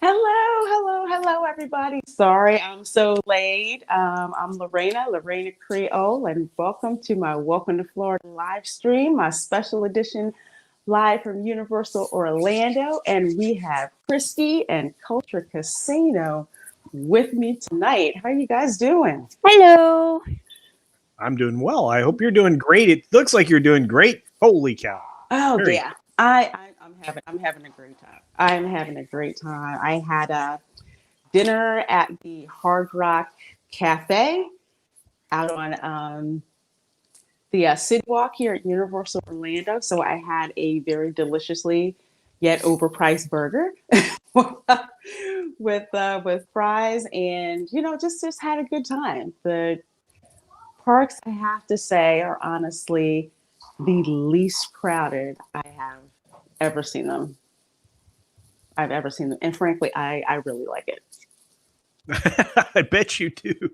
Hello, everybody. Sorry, I'm so late. I'm Lorena Creole, and welcome to my Welcome to Florida live stream, my special edition live from Universal Orlando. And we have Christy and Culture Casino with me tonight. How are you guys doing? Hello. I'm doing well. I hope you're doing great. It looks like you're doing great. Holy cow. Oh Very yeah, I'm having a great time. I'm having a great time. I had a dinner at the Hard Rock Cafe out on the City Walk here at Universal Orlando. So I had a very deliciously yet overpriced burger with fries, and just had a good time. The parks, I have to say, are honestly the least crowded I have ever seen them. I've ever seen them, and frankly, I really like it. I bet you do.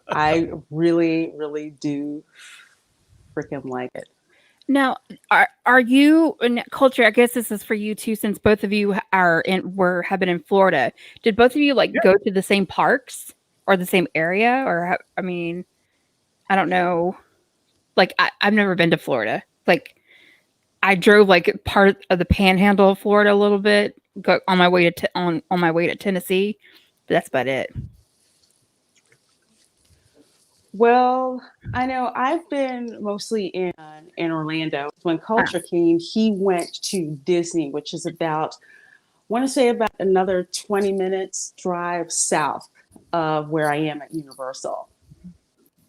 I really, really do freaking like it. Now, are you in culture? I guess this is for you too, since both of you have been in Florida. Did both of you Yeah. go to the same parks or the same area? Or I mean, I don't know. I've never been to Florida. I drove part of the Panhandle of Florida a little bit, go on my way on my way to Tennessee. But that's about it. Well, I know I've been mostly in Orlando. When Ah, Culture came, he went to Disney, which is about, I want to say about another 20 minutes drive south of where I am at Universal.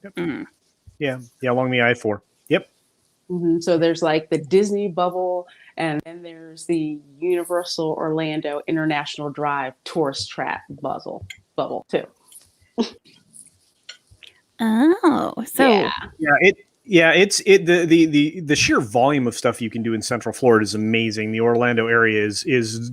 mm. Yeah. Yeah. Along the I-4. Yep. So there's like the Disney bubble, and then there's the Universal Orlando International Drive tourist trap bubble too. Oh, Yeah. so The sheer volume of stuff you can do in Central Florida is amazing. The Orlando area is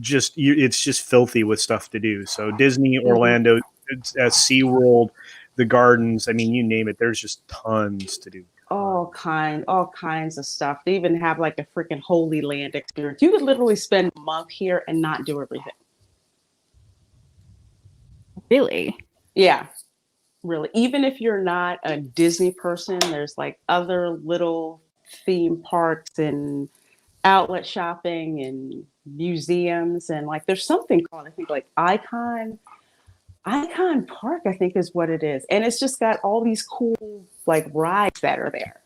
just it's just filthy with stuff to do. So Disney, Mhm. Orlando, SeaWorld, the gardens, I mean, you name it, there's just tons to do. All kinds of stuff. They even have like a freaking Holy Land experience. You could literally spend a month here and not do everything. really. Yeah, really. Even if you're not a Disney person, there's like other little theme parks and outlet shopping and museums, and like there's something called, I think, like Icon Park, I think is what it is. And it's just got all these cool like rides that are there.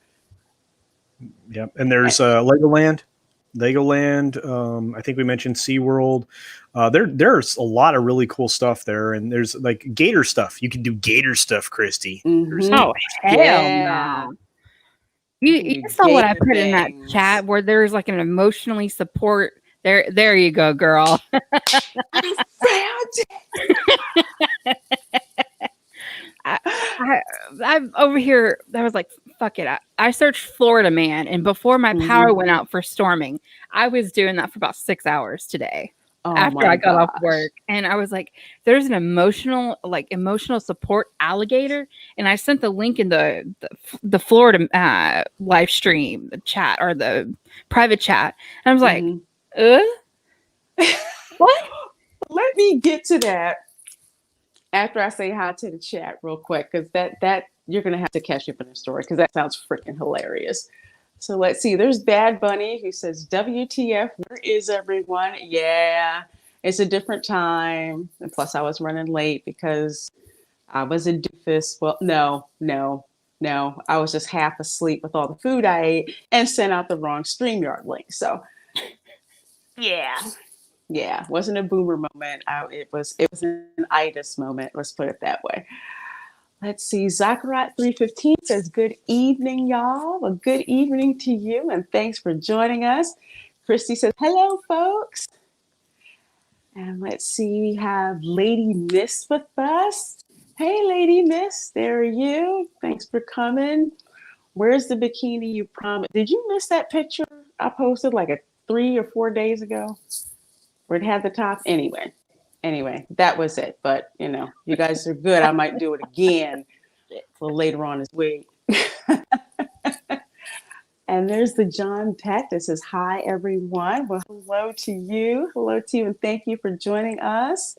Yep. And there's Legoland. I think we mentioned SeaWorld. There's a lot of really cool stuff there, and there's like gator stuff. You can do gator stuff, Christy. There's Mm-hmm. Oh, hell Yeah. no. You You can you do saw what I gator put in that things. chat where there's like an emotionally support there you go, girl. I found I, it. I I'm over here. I was like, fuck it. I searched Florida man, and before my power Mhm. went out for storming, I was doing that for about 6 hours today Oh after my I got off gosh. work. And I was like, there's an emotional support alligator. And I sent the link in the Florida live stream, the chat or the private chat. And I was like, Mhm. uh, what? Let me get to that after I say hi to the chat real quick, because that you're gonna have to catch up in the story because that sounds freaking hilarious. So let's see. There's Bad Bunny who says, "WTF? Where is everyone?" Yeah, it's a different time, and plus I was running late because I was a doofus. Well, no. I was just half asleep with all the food I ate and sent out the wrong StreamYard link. So yeah, wasn't a boomer moment. It was an itis moment. Let's put it that way. Let's see. Zachariah315 says, "Good evening, y'all. Well, good evening to you, and thanks for joining us." Christy says, "Hello, folks." And let's see, we have Lady Miss with us. Hey, Lady Miss, there are you. Thanks for coming. Where's the bikini you promised? Did you miss that picture I posted like 3 or 4 days ago where it had the top? Anyway, that was it. But you guys are good. I might do it again a little later on this week. And there's the John Peck that says, "Hi, everyone." Well, hello to you. Hello to you, and thank you for joining us.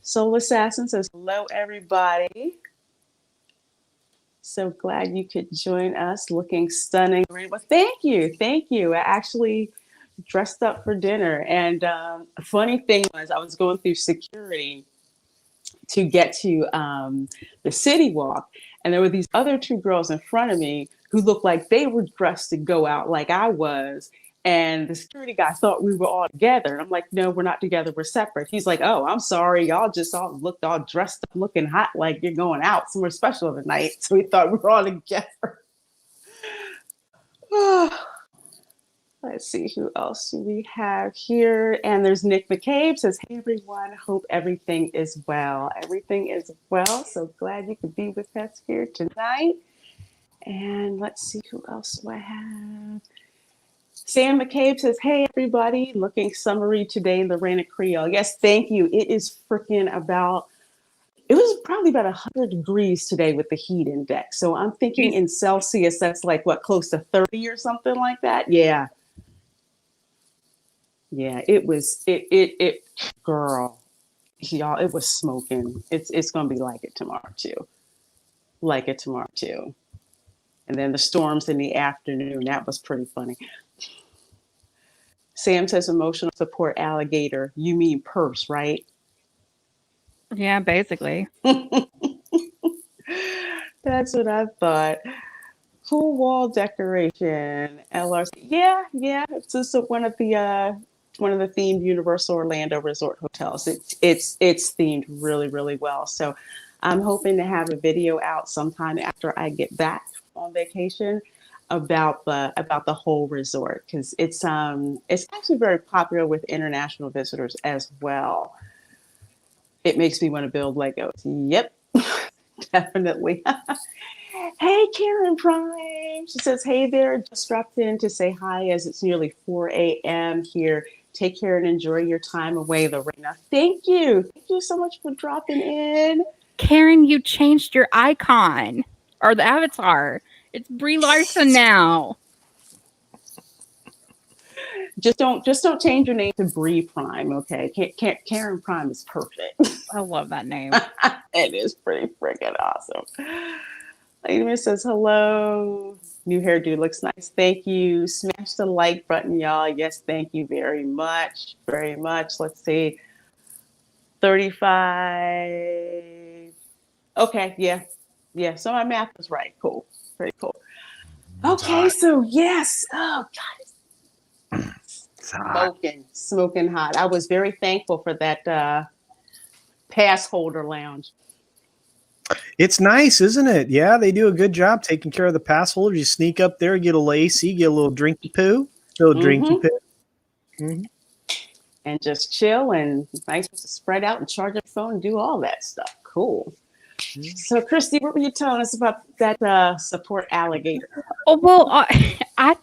Soul Assassin says, hello, everybody. So glad you could join us. Looking stunning. Well, thank you. Thank you. I actually dressed up for dinner. And a funny thing was, I was going through security to get to the city walk. And there were these other two girls in front of me who looked like they were dressed to go out like I was. And the security guy thought we were all together. And I'm like, no, we're not together. We're separate. He's like, oh, I'm sorry. Y'all just all looked all dressed up, looking hot, like you're going out somewhere special tonight. So we thought we were all together. Let's see who else do we have here. And there's Nick McCabe says, hey, everyone. Hope everything is well. Everything is well. So glad you could be with us here tonight. And let's see who else do I have. Sam McCabe says, hey, everybody. Looking summery today, Lorena Creole. Yes, thank you. It is freaking it was probably about 100 degrees today with the heat index. So I'm thinking in Celsius, that's like what, close to 30 or something like that? Yeah. Yeah, it was girl, y'all, it was smoking. It's gonna be like it tomorrow too. Like it tomorrow too. And then the storms in the afternoon, that was pretty funny. Sam says emotional support alligator. You mean purse, right? Yeah, basically. That's what I thought. Full wall decoration, LRC. Yeah. It's just one of the themed Universal Orlando Resort hotels. It's themed really, really well. So I'm hoping to have a video out sometime after I get back on vacation about the whole resort, because it's actually very popular with international visitors as well. It makes me want to build Legos. Yep, definitely. Hey, Karen Prime. She says, hey there, just dropped in to say hi as it's nearly 4 a.m. here. Take care and enjoy your time away, Lorena. Thank you. Thank you so much for dropping in. Karen, you changed your icon or the avatar. It's Brie Larson now. Just don't change your name to Brie Prime, okay? Karen Prime is perfect. I love that name. It is pretty freaking awesome. Lady says, hello. New hairdo looks nice. Thank you. Smash the like button, y'all. Yes, thank you very much. Very much. Let's see. 35. Okay, yeah. Yeah, so my math was right. Cool. Very cool. Okay, so yes. Oh, God. Smoking hot. I was very thankful for that pass holder lounge. It's nice, isn't it? Yeah, they do a good job taking care of the pass holders. You sneak up there, get a little AC, get a little drinky poo, drinky poo. Mm-hmm. And just chill and nice to spread out and charge your phone and do all that stuff. Cool. So, Christy, what were you telling us about that support alligator? Oh, well, I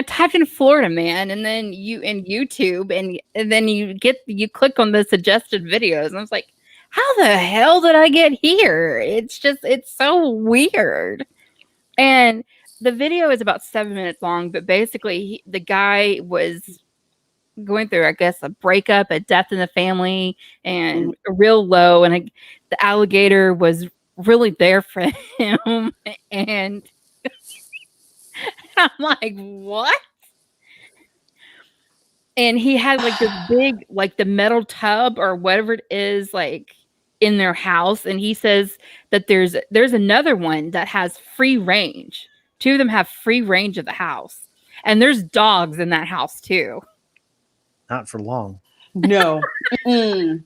typed in Florida man, and then you in YouTube, and then you click on the suggested videos, and I was like, how the hell did I get here? It's so weird. And the video is about 7 minutes long, but basically the guy was going through, I guess, a breakup, a death in the family, and a real low, and the alligator was really there for him. And I'm like, what? And he had like this big, like the metal tub or whatever it is, like in their house. And he says that there's another one that has free range. Two of them have free range of the house. And there's dogs in that house too. Not for long. No. One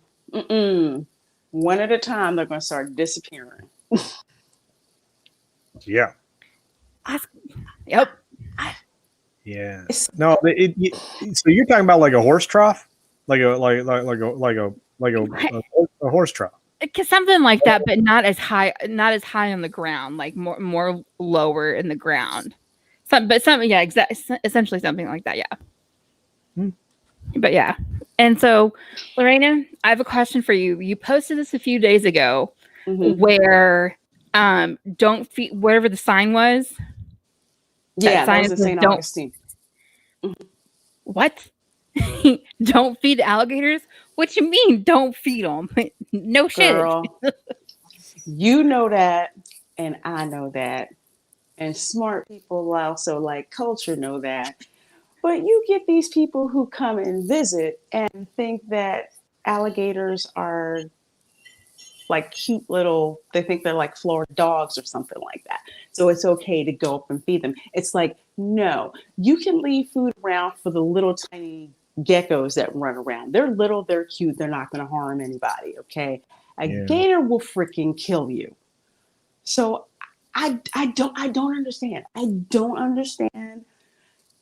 at a time, they're going to start disappearing. Yeah. Yep. Yeah. No. So you're talking about like a horse trough, like a horse trough. Something like that, but not as high on the ground, like more lower in the ground. Essentially something like that. Yeah. But yeah. And so, Lorena, I have a question for you. You posted this a few days ago, where don't feed, whatever the sign was. Yeah, that was in St. Augustine. What? Don't feed alligators. What you mean? Don't feed them? No shit. Girl, you know that, and I know that, and smart people also like culture know that. But you get these people who come and visit and think that alligators are like cute little, they think they're like Florida dogs or something like that. So it's okay to go up and feed them. It's like, no, you can leave food around for the little tiny geckos that run around. They're little, they're cute, they're not going to harm anybody, okay? A Yeah. gator will freaking kill you. So I don't understand. I don't understand.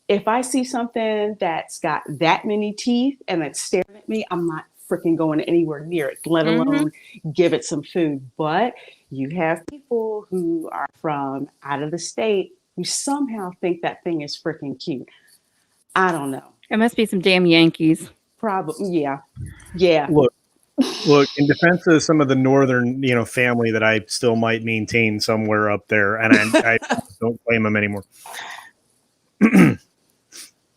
If I see something that's got that many teeth and it's staring at me, I'm not freaking going anywhere near it, let alone give it some food. But you have people who are from out of the state who somehow think that thing is freaking cute. I don't know. It must be some damn Yankees. Probably, yeah. Yeah. Look, in defense of some of the northern, family that I still might maintain somewhere up there, and I don't claim them anymore.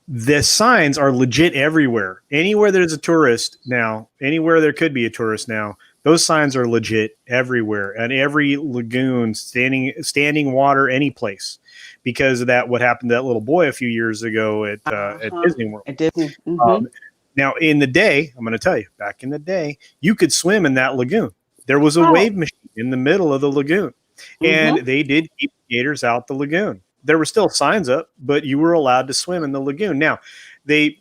The signs are legit everywhere. Anywhere there's a tourist now, anywhere there could be a tourist now, those signs are legit everywhere. And every lagoon, standing water, any place. Because of that, what happened to that little boy a few years ago at Disney World. At Disney. Mm-hmm. Now, in the day, I'm going to tell you, back in the day, you could swim in that lagoon. There was a wave machine in the middle of the lagoon. And they did keep gators out the lagoon. There were still signs up, but you were allowed to swim in the lagoon. Now, they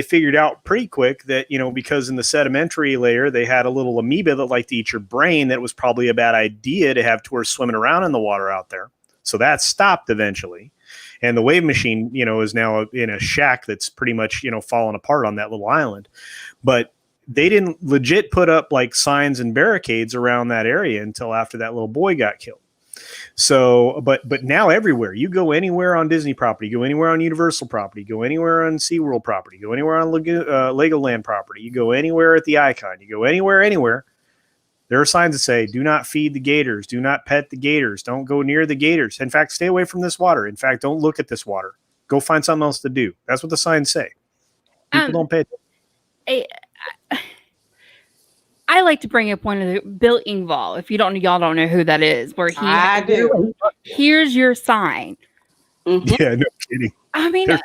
figured out pretty quick that, because in the sedimentary layer, they had a little amoeba that liked to eat your brain, that it was probably a bad idea to have tourists swimming around in the water out there. So that stopped eventually. And the wave machine, is now in a shack that's pretty much, falling apart on that little island. But they didn't legit put up like signs and barricades around that area until after that little boy got killed. So, but now everywhere, you go anywhere on Disney property, go anywhere on Universal property, go anywhere on SeaWorld property, go anywhere on Legoland property, you go anywhere at the Icon, you go anywhere. There are signs that say, do not feed the gators, do not pet the gators, don't go near the gators. In fact, stay away from this water. In fact, don't look at this water. Go find something else to do. That's what the signs say. People don't pay attention. I like to bring up one of the Bill Engvall. If y'all don't know who that is, where I do. Here's your sign. Mm-hmm. Yeah, no kidding. I mean, I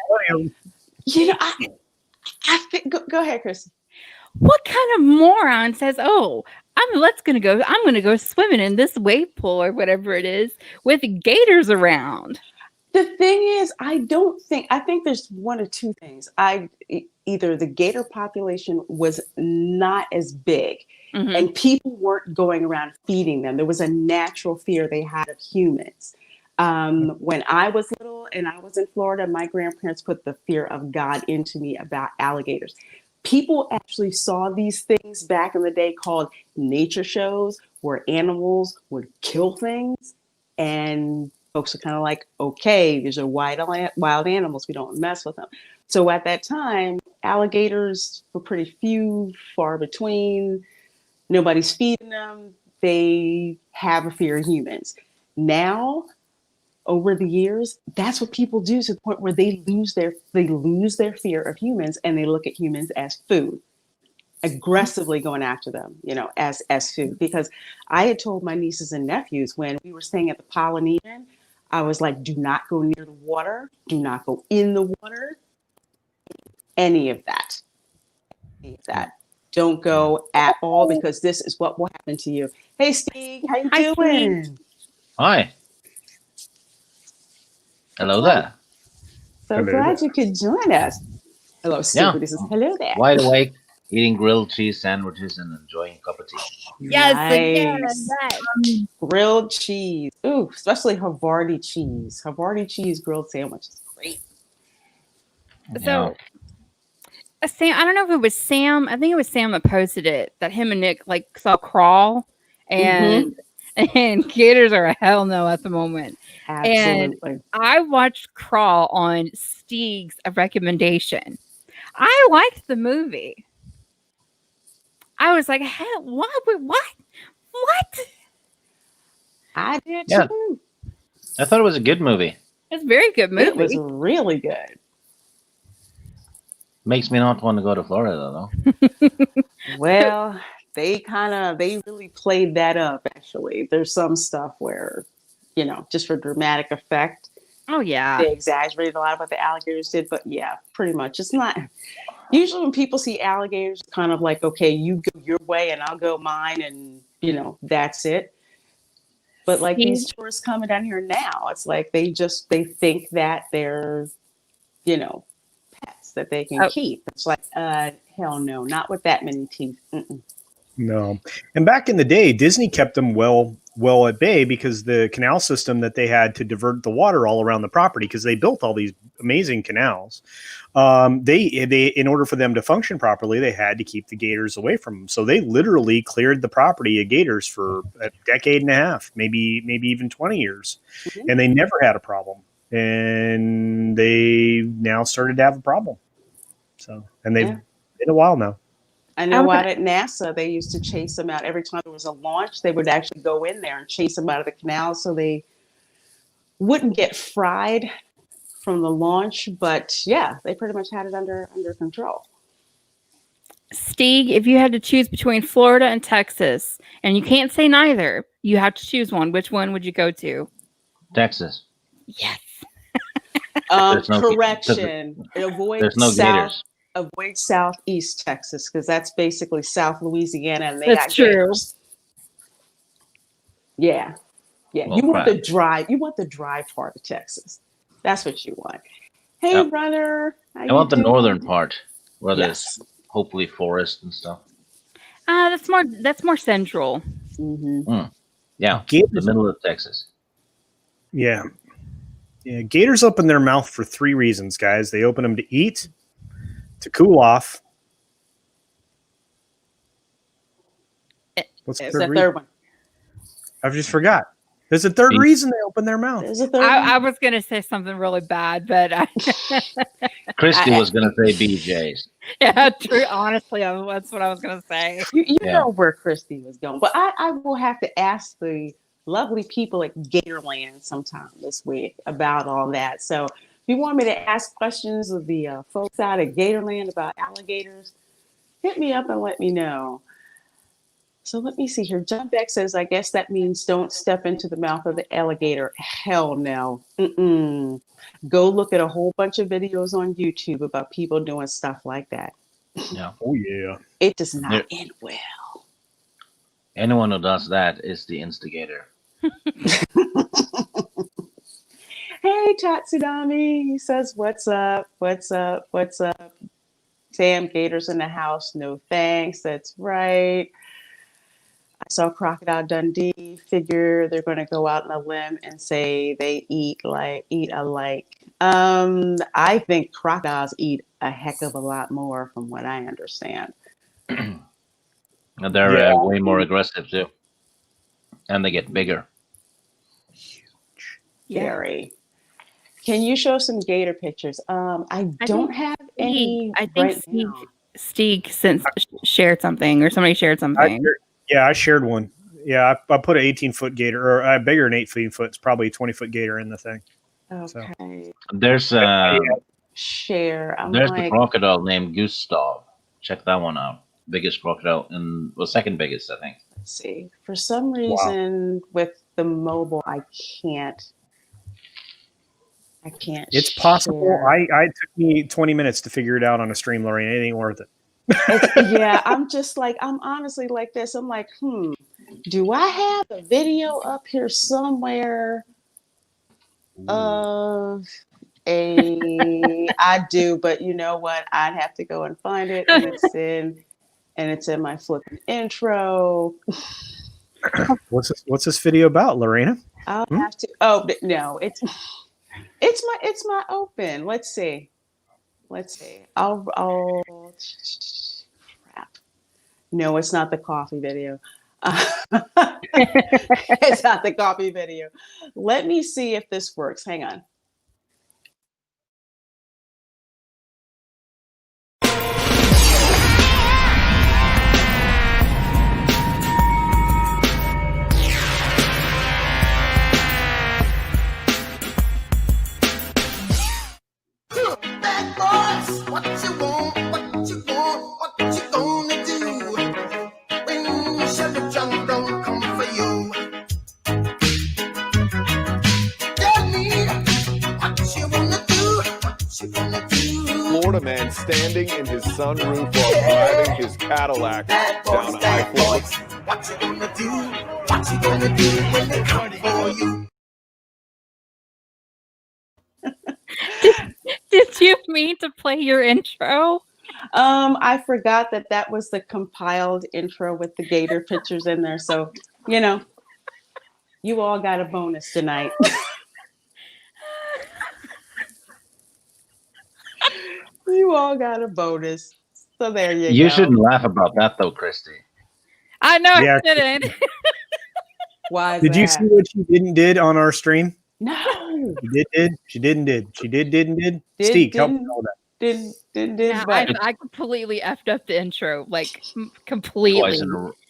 think. Go ahead, Chris. What kind of moron says, "Oh, I'm gonna go swimming in this wave pool or whatever it is with gators around"? The thing is, I think there's one of two things. Either the gator population was not as big and people weren't going around feeding them. There was a natural fear they had of humans. When I was little and I was in Florida, my grandparents put the fear of God into me about alligators. People actually saw these things back in the day called nature shows where animals would kill things, and folks are kind of like, okay, these are wild animals. We don't mess with them. So at that time, alligators were pretty few, far between. Nobody's feeding them. They have a fear of humans. Now, over the years, that's what people do, to the point where they lose their fear of humans and they look at humans as food, aggressively going after them, as food. Because I had told my nieces and nephews when we were staying at the Polynesian, I was like, do not go near the water. Do not go in the water. Any of that. Don't go at all, because this is what will happen to you. Hey, Steve, how you doing? Steve. Hi. Hello there. So glad you could join us. Hello, Steve. Yeah. This is hello there. Wide awake, eating grilled cheese sandwiches and enjoying a cup of tea. Yes, Nice. again. Grilled cheese. Ooh, especially Havarti cheese. Havarti cheese grilled sandwich is great. So, Sam, I don't know if it was Sam. I think it was Sam that posted it, that him and Nick saw Crawl, and gators are a hell no at the moment. Absolutely. And I watched Crawl on Steeg's recommendation. I liked the movie. I was like, hey, what? What? I did Yeah. too. I thought it was a good movie. It's a very good movie. It was really good. Makes me not want to go to Florida though. Well, they really played that up. Actually, there's some stuff where, just for dramatic effect, Oh yeah. they exaggerated a lot of what the alligators did. But yeah, pretty much, it's not. Usually, when people see alligators, kind of like, okay, you go your way and I'll go mine, and that's it. But like these tourists coming down here now, it's like they think that they're, pets that they can keep. It's like, hell no, not with that many teeth. Mm-mm. No. And back in the day, Disney kept them well at bay because the canal system that they had to divert the water all around the property, because they built all these amazing canals. They in order for them to function properly, they had to keep the gators away from them. So they literally cleared the property of gators for a decade and a half, maybe even 20 years. Mm-hmm. And they never had a problem. And they now started to have a problem. So, and they've been a while now. I know out at NASA, they used to chase them out. Every time there was a launch, they would actually go in there and chase them out of the canal so they wouldn't get fried from the launch. But yeah, they pretty much had it under control. Stieg, if you had to choose between Florida and Texas, and you can't say neither, you have to choose one. Which one would you go to? Texas. Yes. Correction. There's no gators. Avoid southeast Texas, because that's basically South Louisiana, and they that's got true. gators. Yeah. Well, you want the dry. You want the dry part of Texas. That's what you want. Hey, runner. I want the northern part, where there's hopefully forest and stuff. That's more central. Mm-hmm. Yeah, the middle of Texas. Yeah. Gators open their mouth for 3 reasons, guys. They open them to eat, to cool off. What's the third one? I just forgot. There's a third reason they open their mouth. I was going to say something really bad, but Christy was going to say BJ's. Yeah, true. Honestly, that's what I was going to say. You know where Christy was going, but I will have to ask the lovely people at Gatorland sometime this week about all that. So if you want me to ask questions of the folks out at Gatorland about alligators, hit me up and let me know. So let me see here. John Beck says, I guess that means don't step into the mouth of the alligator. Hell no. Mm-mm. Go look at a whole bunch of videos on YouTube about people doing stuff like that. Yeah. Oh, yeah. It does not end well. Anyone who does that is the instigator. Hey, Tatsunami. He says, what's up? What's up? What's up? Sam, gators in the house. No thanks. That's right. I saw Crocodile Dundee. Figure they're going to go out on a limb and say they eat alike. I think crocodiles eat a heck of a lot more, from what I understand. And they're way more aggressive too, and they get bigger. Very. Can you show some gator pictures? I don't have any. I think Stieg since shared something, or somebody shared something. I shared one. Yeah, I put an 18-foot gator, or bigger than 8 feet. It's probably a 20-foot gator in the thing. Okay. So. There's share. There's the crocodile named Gustav. Check that one out. Biggest crocodile, and second biggest, I think. Let's see. For some reason, with the mobile, I can't. It's possible. I took me 20 minutes to figure it out on a stream, Lorraine. It ain't worth it. I'm just like, I'm honestly like this. I'm like, do I have a video up here somewhere of I do, but you know what? I'd have to go and find it, and it's in my flipping intro. What's this video about, Lorena? I'll have to. Oh no, it's my open. Let's see. I'll crap. No, it's not the coffee video. It's not the coffee video. Let me see if this works. Hang on. Bad boys, what you want? standing in his sunroof while driving his Cadillac down I-40. What you gonna do? What you gonna do when they come for you? Did you mean to play your intro? I forgot that was the compiled intro with the gator pictures in there. So, you all got a bonus tonight. You all got a bonus. So there you go. You shouldn't laugh about that though, Christy. I know Yeah. I didn't. Why is Did you that? see what she did on our stream? No. She didn't did. Steve, help me know that. Didn't, Yeah, but I completely effed up the intro, like completely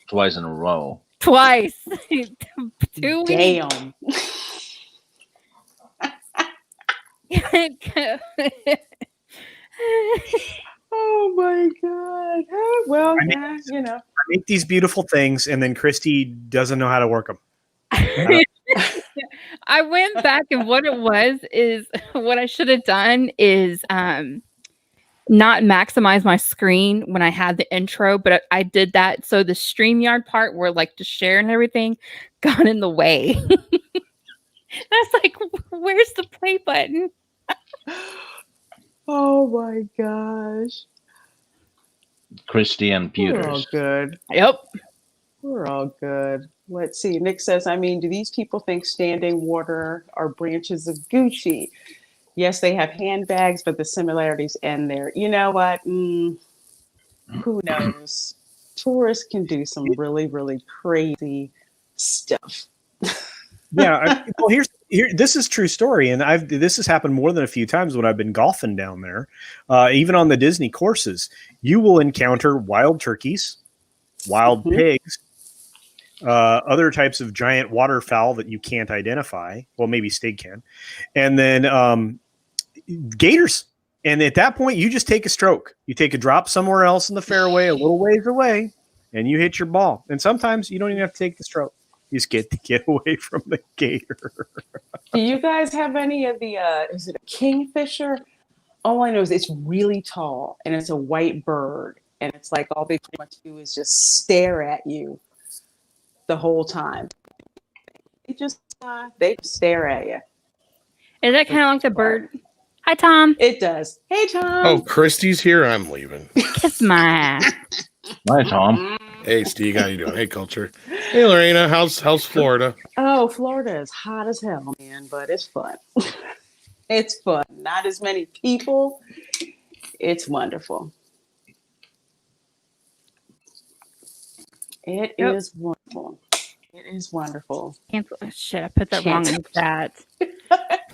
Twice in a row. twice. 2 weeks. damn. Oh my god. Oh, well, I mean, yeah, I make these beautiful things, and then Christy doesn't know how to work them. I went back, and what it was is what I should have done is not maximize my screen when I had the intro, but I did that so the StreamYard part where like to share and everything got in the way. I was like, where's the play button? Oh my gosh. Christy and We're all Peters. good. Yep. We're all good. Let's see. Nick says, I mean, do these people think standing water are branches of Gucci? Yes, they have handbags, but the similarities end there. You know what? Who knows? Tourists can do some really, really crazy stuff. Yeah. Well, this is true story, and this has happened more than a few times when I've been golfing down there. Even on the Disney courses, you will encounter wild turkeys, wild pigs, other types of giant waterfowl that you can't identify. Well, maybe Stig can, and then gators. And at that point, you just take a stroke. You take a drop somewhere else in the fairway, a little ways away, and you hit your ball. And sometimes you don't even have to take the stroke. You just get away from the gator. Do you guys have any of the, is it a kingfisher? All I know is it's really tall and it's a white bird. And it's like all they pretty much do is just stare at you the whole time. They just stare at you. Is that kind of like the bird? Hi, Tom. It does. Hey, Tom. Oh, Christy's here. I'm leaving. Kiss my ass. Hi, Tom. Hey, Steve, how you doing? Hey, Culture. Hey, Lorena. How's Florida? Oh, Florida is hot as hell, man, but it's fun. It's fun. Not as many people. It's wonderful. It is wonderful. It is wonderful. Cancel. Shit, I put that wrong in the chat.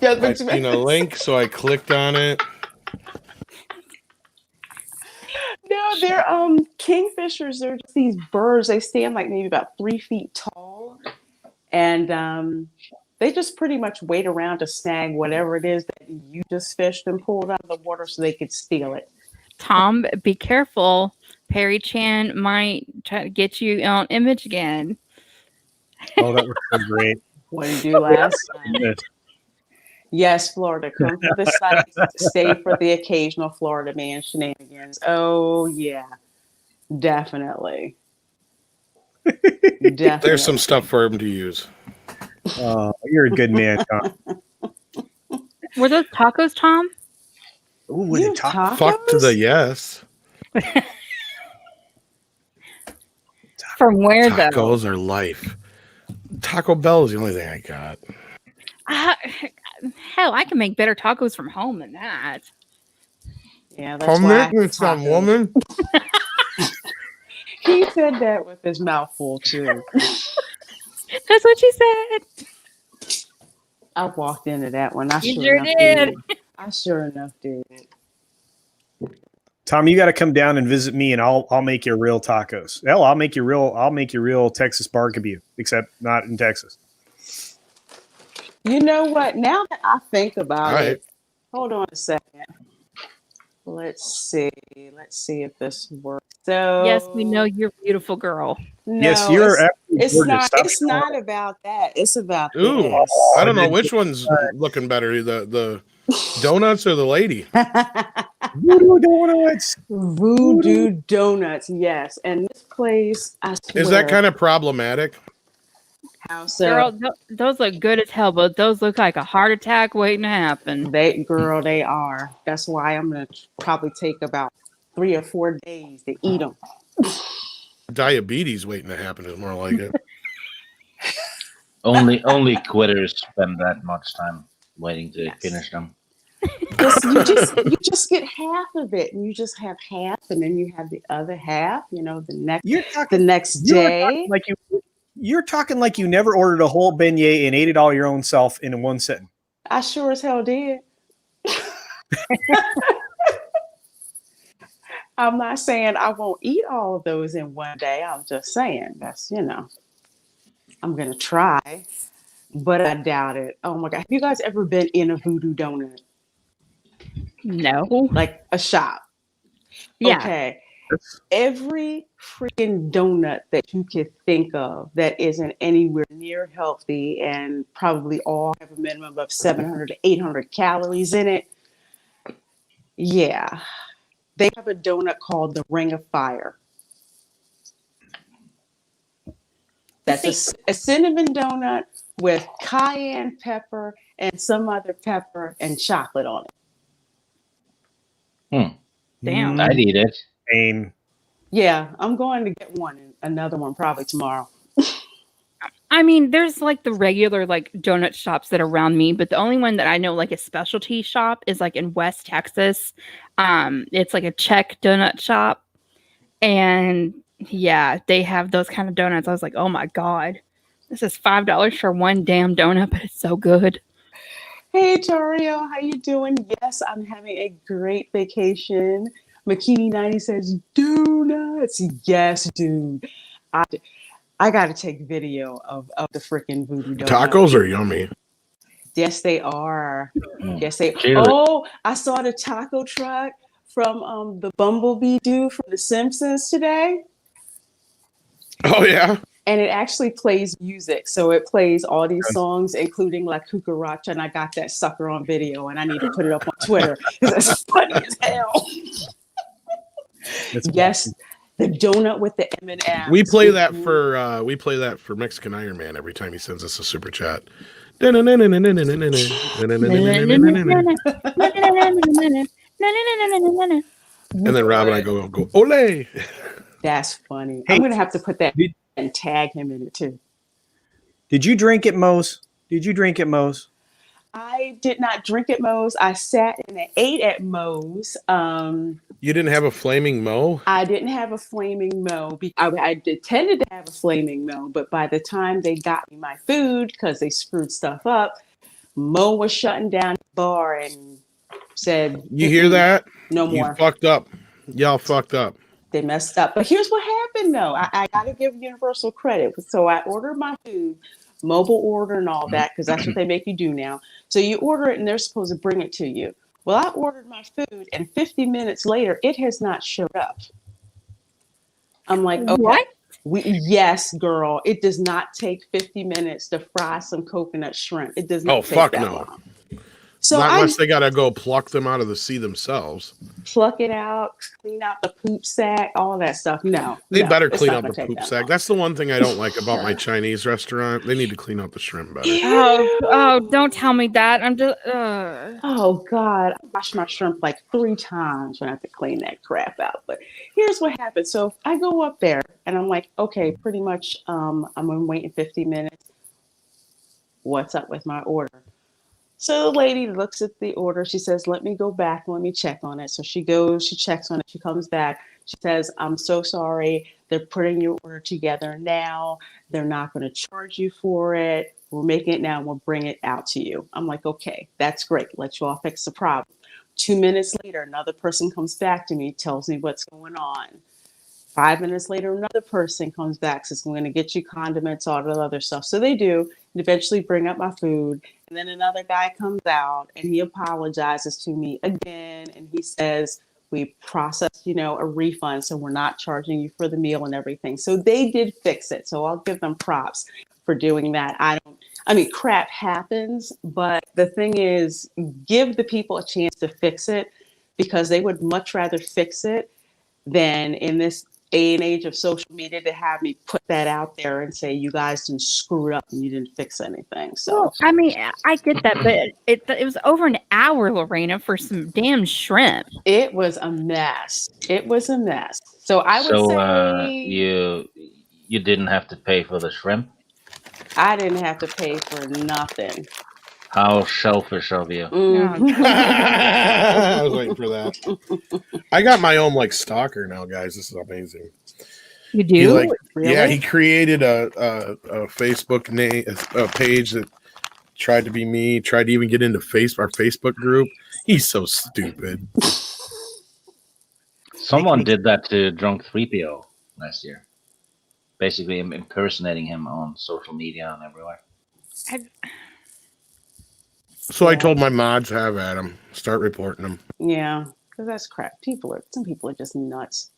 I've seen a link, so I clicked on it. No, they're kingfishers. They're just these birds. They stand like maybe about 3 feet tall, and they just pretty much wait around to snag whatever it is that you just fished and pulled out of the water, so they could steal it. Tom, be careful. Perry Chan might try to get you on image again. Oh, that was so great. What did you do last time? Yes, Florida. Come to the site. Stay for the occasional Florida man shenanigans. Oh, yeah. Definitely. Definitely. There's some stuff for him to use. You're a good man, Tom. Were those tacos, Tom? Ooh, with You a top. tacos? Fuck to the yes. From where, though? Tacos are life. Taco Bell is the only thing I got. Hell, I can make better tacos from home than that. Yeah, that's why I have Commitment, some tacos. woman. He said that with his mouth full, too. That's what she said. I walked into that one. You sure did. I sure enough did. Tom, you got to come down and visit me, and I'll make you real tacos. Hell, I'll make you real Texas barbecue, except not in Texas. You know what? Now that I think about All right. it, hold on a second. Let's see if this works. So Yes, we know you're a beautiful girl. No, Yes, you're absolutely it's gorgeous. not. Stop It's showing not about that. It's about Ooh, this. I don't know which one's looking better, the donuts or the lady. Voodoo donuts. Voodoo Donuts, yes. And this place, I swear. Is that kind of problematic? How so? Girl, those look good as hell, but those look like a heart attack waiting to happen. They are. That's why I'm gonna probably take about 3 or 4 days to eat them. Diabetes waiting to happen is more like it. Only quitters spend that much time waiting to Yes. finish them. You just get half of it, and you just have half, and then you have the other half. The next day. You're talking like you never ordered a whole beignet and ate it all your own self in one sitting. I sure as hell did. I'm not saying I won't eat all of those in one day. I'm just saying I'm going to try, but I doubt it. Oh my God. Have you guys ever been in a Voodoo Donut? No. Like a shop? Yeah. Okay. Every freaking donut that you could think of that isn't anywhere near healthy and probably all have a minimum of 700 to 800 calories in it. Yeah. They have a donut called the Ring of Fire. That's a cinnamon donut with cayenne pepper and some other pepper and chocolate on it. Damn. I'd eat it. Pain. Yeah, I'm going to get one and another one probably tomorrow. I mean, there's like the regular like donut shops that are around me, but the only one that I know like a specialty shop is like in West Texas. It's like a Czech donut shop, and yeah, they have those kind of donuts. I was like, oh my God, this is $5 for one damn donut, but it's so good. Hey Dario, how you doing? Yes, I'm having a great vacation. Makini 90 says donuts. Yes, dude. I got to take video of the freaking Voodoo Donut. Tacos are yummy. Yes, they are. Yes, they. Cheers. Oh, I saw the taco truck from the Bumblebee dude from The Simpsons today, Oh yeah. and it actually plays music. So it plays all these songs, including La Cucaracha, and I got that sucker on video, and I need to put it up on Twitter because it's funny as hell. Yes, the donut with the M&M. We play that for Mexican Iron Man every time he sends us a super chat. And then Rob and I go ole. That's funny. Hey, I'm gonna have to put that and tag him in it too. Did you drink at Moe's? I did not drink at Moe's. I sat and I ate at Moe's. You didn't have a flaming Mo? I didn't have a flaming Mo. I intended to have a flaming Mo, but by the time they got me my food, because they screwed stuff up, Mo was shutting down the bar and said, You hear that? No more. You fucked up. Y'all fucked up. They messed up. But here's what happened, though. I got to give Universal credit. So I ordered my food, mobile order and all that, because that's what they make you do now. So you order it, and they're supposed to bring it to you. Well, I ordered my food, and 50 minutes later, it has not showed up. I'm like, okay. What? Yes, girl. It does not take 50 minutes to fry some coconut shrimp. It does not take that long. So not unless they got to go pluck them out of the sea themselves. Pluck it out, clean out the poop sack, all that stuff. No. They better clean out the poop sack. That's the one thing I don't like about my Chinese restaurant. They need to clean out the shrimp better. Oh, don't tell me that. I'm just. Oh God, I wash my shrimp like 3 times when I have to clean that crap out. But here's what happened. So I go up there and I'm like, okay, pretty much. I'm waiting 50 minutes. What's up with my order? So the lady looks at the order. She says, let me go back. Let me check on it. So she goes, she checks on it. She comes back. She says, I'm so sorry. They're putting your order together now. They're not going to charge you for it. We're making it now. And we'll bring it out to you. I'm like, okay, that's great. Let you all fix the problem. 2 minutes later, another person comes back to me, tells me what's going on. 5 minutes later, another person comes back, says, I'm going to get you condiments, all that other stuff. So they do, and eventually bring up my food. And then another guy comes out and he apologizes to me again. And he says, we processed, a refund. So we're not charging you for the meal and everything. So they did fix it. So I'll give them props for doing that. Crap happens. But the thing is, give the people a chance to fix it. because they would much rather fix it than in this day and age of social media to have me put that out there and say you guys didn't screw it up and you didn't fix anything. So Well, I mean, I get that, but it was over an hour, Lorena, for some damn shrimp. it was a mess. It was a mess. So I would So say you didn't have to pay for the shrimp. I didn't have to pay for nothing. How selfish of you. Mhm. I was waiting for that. I got my own like stalker now, guys. This is amazing. You He, do? like, Really? yeah, he created a Facebook name, a page that tried to be me. Tried to even get into our Facebook group. He's so stupid. Someone did that to Drunk 3PO last year. Basically impersonating him on social media and everywhere. So I told my mods, have at him. Start reporting him. Yeah, because that's crap. Some people are just nuts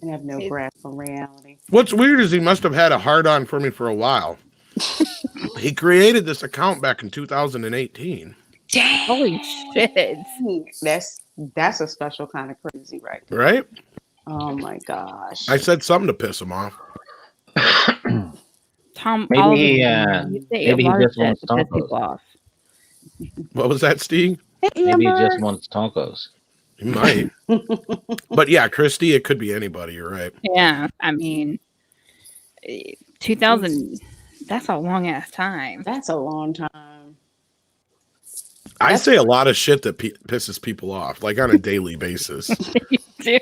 and have no grasp on reality. What's weird is he must have had a hard on for me for a while. He created this account back in 2018. Holy shit. That's a special kind of crazy, right? Right? Oh my gosh. I said something to piss him off. Tom, Maybe all of he, you say maybe a he lot of just shit wants to piss tacos. people off. What was that, Steve? Maybe he just wants tacos. He might. But yeah, Christy, it could be anybody. You're right. Yeah, I mean, 2000, that's a long ass time. That's a long time. I say a lot of shit that pisses people off, like on a daily basis. You do.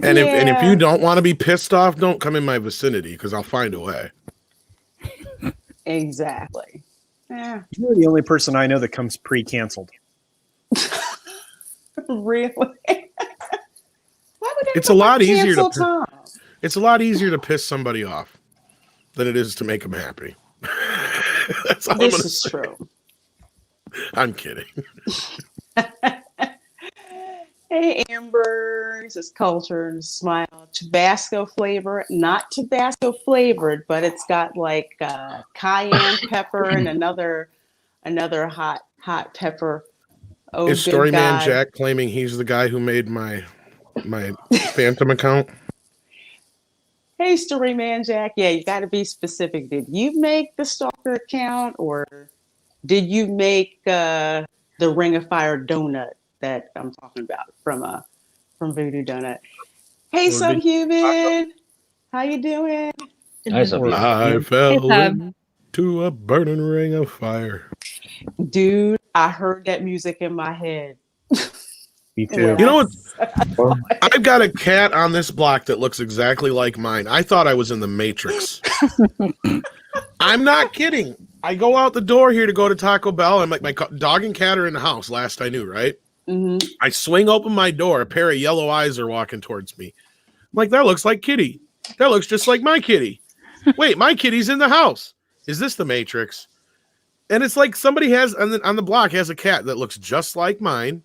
And if Yeah. you don't want to be pissed off, don't come in my vicinity because I'll find a way. Exactly. Yeah. You're the only person I know that comes pre-canceled. Really? Why would It's a lot easier to cancel Tom? It's a lot easier to piss somebody off than it is to make them happy. That's all I'm This gonna is say. true. I'm kidding. Hey, Amber, this is Culture and Smile. Tabasco flavor, not Tabasco flavored, but it's got like cayenne pepper and another hot pepper. Oh, Is good Storyman God. Jack claiming he's the guy who made my Phantom account? Hey, Storyman Jack. Yeah, you got to be specific. Did you make the stalker account, or did you make the Ring of Fire donut that I'm talking about from Voodoo Donut? Hey, Subhuman, how you doing? Nice of you. I fell Hey, into a burning ring of fire. Dude, I heard that music in my head. Me too. You know what? I've got a cat on this block that looks exactly like mine. I thought I was in the Matrix. I'm not kidding. I go out the door here to go to Taco Bell, and my dog and cat are in the house. Last I knew, right? Mm-hmm. I swing open my door. A pair of yellow eyes are walking towards me. I'm like, that looks like Kitty. That looks just like my kitty. Wait, my kitty's in the house. Is this the Matrix? And it's like somebody has on the block has a cat that looks just like mine.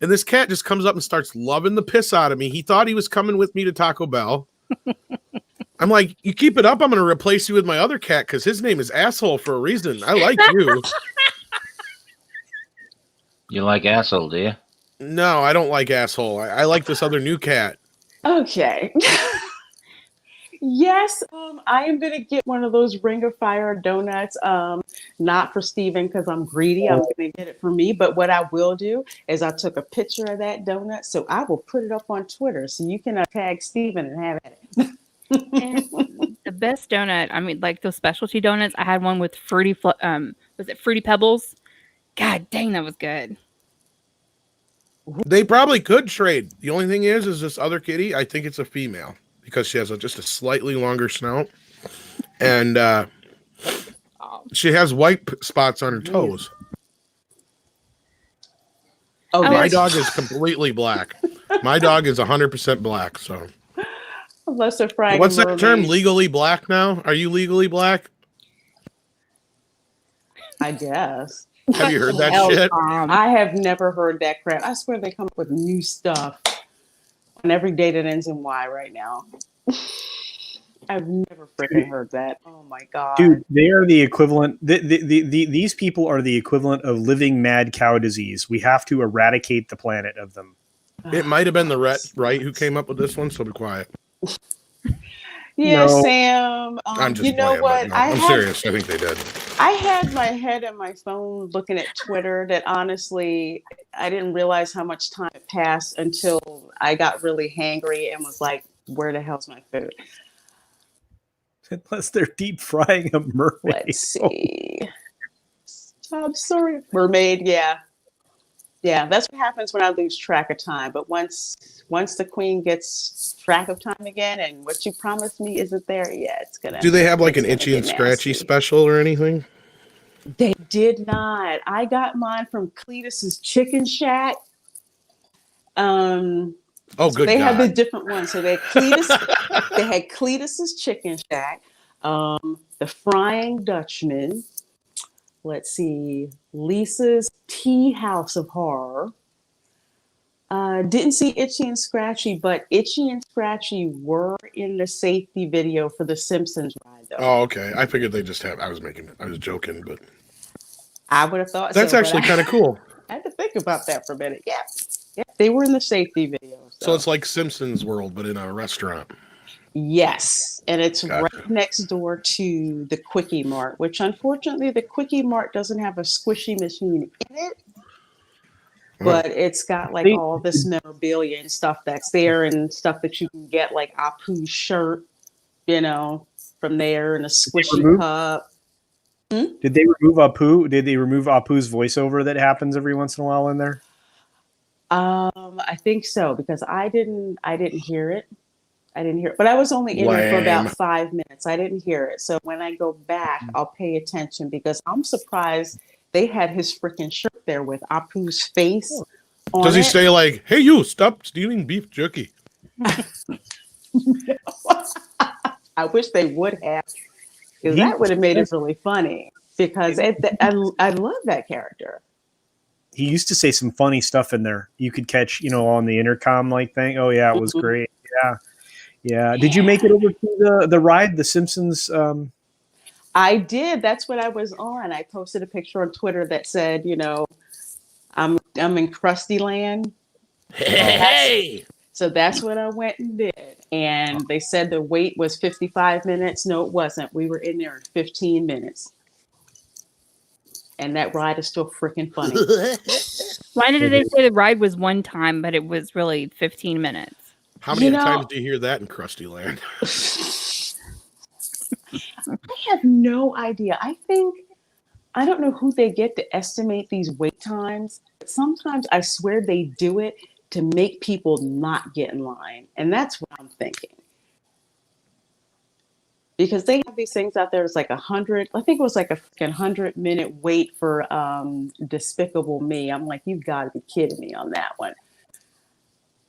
And this cat just comes up and starts loving the piss out of me. He thought he was coming with me to Taco Bell. I'm like, you keep it up, I'm going to replace you with my other cat because his name is Asshole for a reason. I like you. You like asshole, do you? No, I don't like Asshole. I like this other new cat. Okay. Yes, I am going to get one of those Ring of Fire donuts. Not for Steven because I'm greedy. I'm going to get it for me. But what I will do is I took a picture of that donut. So I will put it up on Twitter so you can tag Steven and have at it. And the best donut, I mean, like those specialty donuts. I had one with fruity, was it Fruity Pebbles? God dang, that was good. They probably could trade. The only thing is this other kitty, I think it's a female because she has just a slightly longer snout. And she has white spots on her toes. Oh, My that's dog is completely black. My dog is 100% black. So Lesser Frag. what's that term? Legally black now? Are you legally black? I guess. Have you heard that Hell, shit? I have never heard that crap. I swear they come up with new stuff on every day that ends in Y right now. I've never freaking heard that. Oh my god. Dude, they are the equivalent. These people are the equivalent of living mad cow disease. We have to eradicate the planet of them. It might have been the right who came up with this one, so be quiet. Yeah, No. Sam. I'm just You know playing, what? but no, I'm serious. I think they did. I had my head in my phone looking at Twitter that honestly, I didn't realize how much time had passed until I got really hangry and was like, where the hell's my food? Unless they're deep frying a mermaid. Let's see. I'm sorry. Mermaid, yeah. Yeah, that's what happens when I lose track of time. But once the queen gets track of time again and what you promised me isn't there yet, it's gonna. Do they have like an it's gonna itchy and get scratchy nasty. special or anything? They did not. I got mine from Cletus's Chicken Shack. Oh, good They God. have the different ones. So they had Cletus. They had Cletus's Chicken Shack. The Frying Dutchman. Let's see, Lisa's Tea House of Horror. Didn't see Itchy and Scratchy, but Itchy and Scratchy were in the safety video for the Simpsons ride, though. Oh, okay. I figured they just have. I was joking, but I would have thought that's so, actually kind of cool. I had to think about that for a minute. Yeah, they were in the safety video. So it's like Simpsons World, but in a restaurant. Yes, and it's Gotcha. right next door to the Quickie Mart, which unfortunately the Quickie Mart doesn't have a squishy machine in it, but it's got like all this memorabilia and stuff that's there and stuff that you can get, like Apu's shirt, from there, and a squishy cup. Did they remove Apu? Did they remove Apu's voiceover that happens every once in a while in there? I think so, because I didn't hear it. I didn't hear it, but I was only in there for about 5 minutes. I didn't hear it. So when I go back, I'll pay attention, because I'm surprised they had his freaking shirt there with Apu's face on Does he it. say like, "Hey, you stop stealing beef jerky"? I wish they would have, because that would have made it really funny, because I love that character. He used to say some funny stuff in there. You could catch, on the intercom like thing. Oh yeah, it was great. Yeah. Did you make it over to the ride, the Simpsons? I did. That's what I was on. I posted a picture on Twitter that said, I'm in Krusty Land. Hey. So that's what I went and did. And they said the wait was 55 minutes. No, it wasn't. We were in there in 15 minutes. And that ride is still freaking funny. Why did they say the ride was one time, but it was really 15 minutes? How many times do you hear that in Krusty Land? I have no idea. I don't know who they get to estimate these wait times, but sometimes I swear they do it to make people not get in line. And that's what I'm thinking. Because they have these things out there. It's like 100. I think it was like a 100-minute wait for Despicable Me. I'm like, you've got to be kidding me on that one.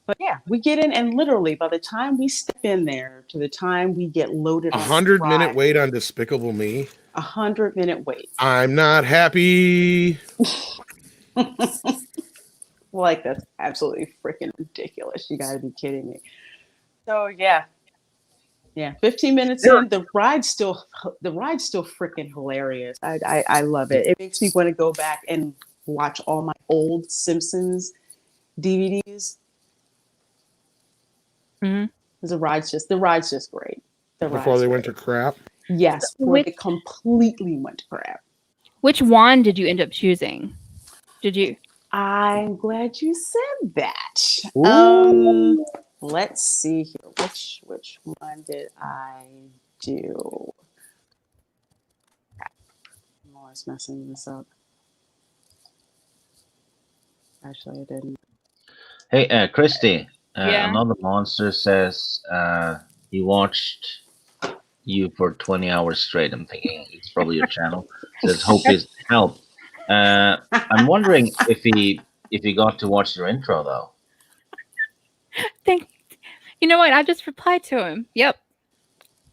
But yeah, we get in, and literally by the time we step in there to the time we get loaded, 100-minute wait on Despicable Me. 100-minute wait. I'm not happy. Like, that's absolutely freaking ridiculous. You got to be kidding me. So yeah. 15 minutes in, the ride's still freaking hilarious. I love it. It makes me want to go back and watch all my old Simpsons DVDs. Mm-hmm. The ride's just great. Before they went to crap. Yes, before they completely went to crap. Which wand did you end up choosing? Did you? I'm glad you said that. Let's see here. Which one did I do? I'm always messing this up. Actually, I didn't. Hey, Christy. Yeah? Another monster says he watched you for 20 hours straight. I'm thinking it's probably your channel. Says hope is help. I'm wondering if he got to watch your intro though. You know what? I just replied to him. Yep.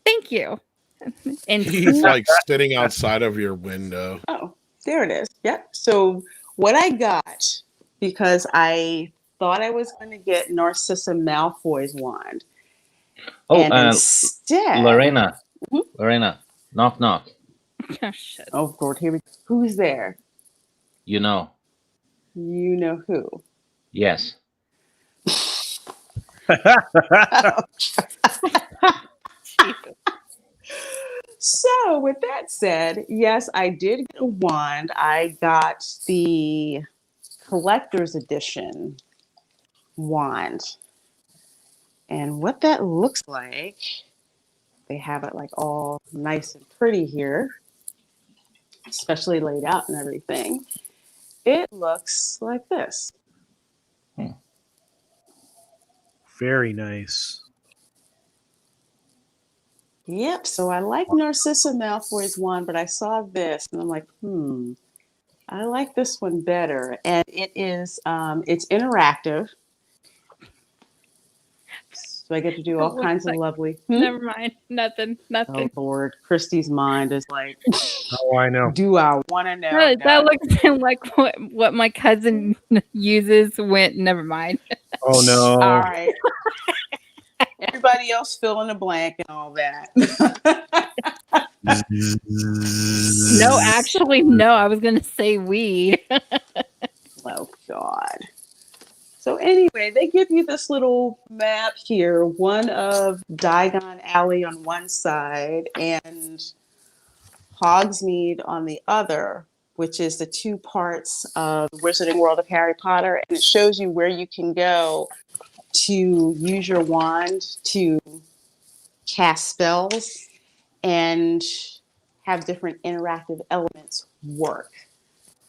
Thank you. And He's like sitting outside of your window. Oh, there it is. Yep. So what I got, because I thought I was going to get Narcissa Malfoy's wand, Oh, And instead, Lorena, Mhm. Lorena, knock knock. Oh, shit. Oh Lord, here we go. Who's there? You know, You know who? yes. Jesus. So, with that said, yes, I did get a wand. I got the collector's edition wand. And what that looks like, they have it like all nice and pretty here, especially laid out and everything. It looks like this. Hmm. Very nice. Yep. So I like Narcissa Malfoy's wand, but I saw this and I'm like, I like this one better. And it is, it's interactive. So I get to do It all looks kinds of like lovely. never mind. Nothing. Oh Nothing. Lord, Christy's mind is like, Oh, I know. do I want to know? No, that No. looks like what my cousin uses. Went. Never mind. Oh no. All right. Everybody else fill in the blank and all that. No, actually, no. I was gonna say weed. Oh God. So anyway, they give you this little map here, one of Diagon Alley on one side and Hogsmeade on the other, which is the two parts of the Wizarding World of Harry Potter, and it shows you where you can go to use your wand to cast spells and have different interactive elements work.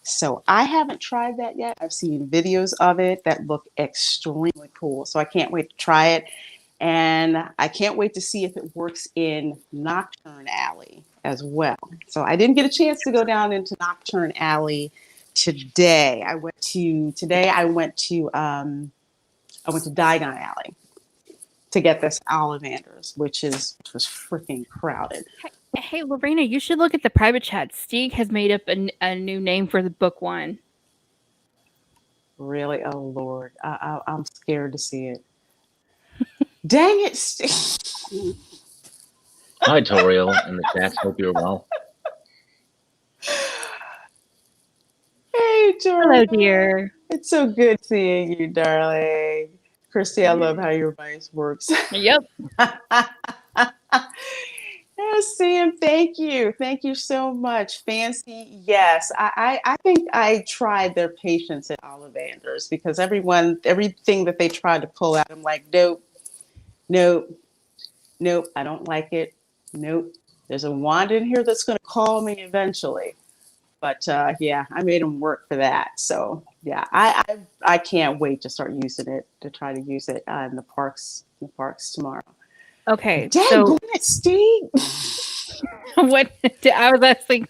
So I haven't tried that yet. I've seen videos of it that look extremely cool. So I can't wait to try it. And I can't wait to see if it works in Nocturne Alley as well. So I didn't get a chance to go down into Nocturne Alley today. I went to Diagon Alley to get this Ollivanders, which was freaking crowded. Hey, Lorena, you should look at the private chat. Stieg has made up a new name for the book one. Really? Oh Lord, I'm scared to see it. Dang it! Hi, Toriel, in the chat. Hope you're well. Hey, Jordan. Hello, dear. It's so good seeing you, darling. Christy, I love how your voice works. Yep. Yes, Sam, thank you. Thank you so much. Fancy, yes. I think I tried their patience at Ollivanders because everything that they tried to pull out, I'm like, nope, nope, nope, I don't like it. Nope. There's a wand in here that's going to call me eventually. But yeah, I made them work for that. So yeah, I can't wait to start using it, to try to use it in the parks tomorrow. Okay. Dang So it, Steve. what? I was asking.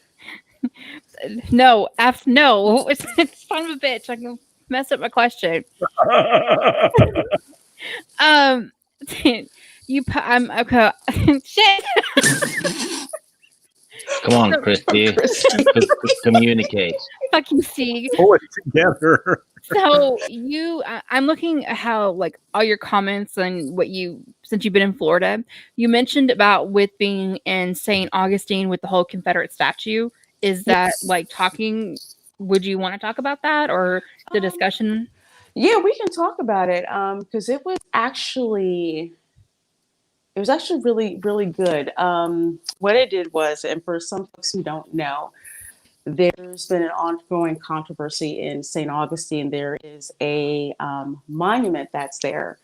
No, no. It's son of a bitch. I can mess up my question. Um, I'm okay. Shit. Come on, Christy. Communicate. Fucking Stieg. Pull it together. So I'm looking at how like all your comments and since you've been in Florida, you mentioned about with being in St. Augustine with the whole Confederate statue. Is that like talking? Would you want to talk about that or the discussion? Yeah, we can talk about it because it was actually really, really good. What it did was, and for some folks who don't know, there's been an ongoing controversy in St. Augustine. There is a monument that's there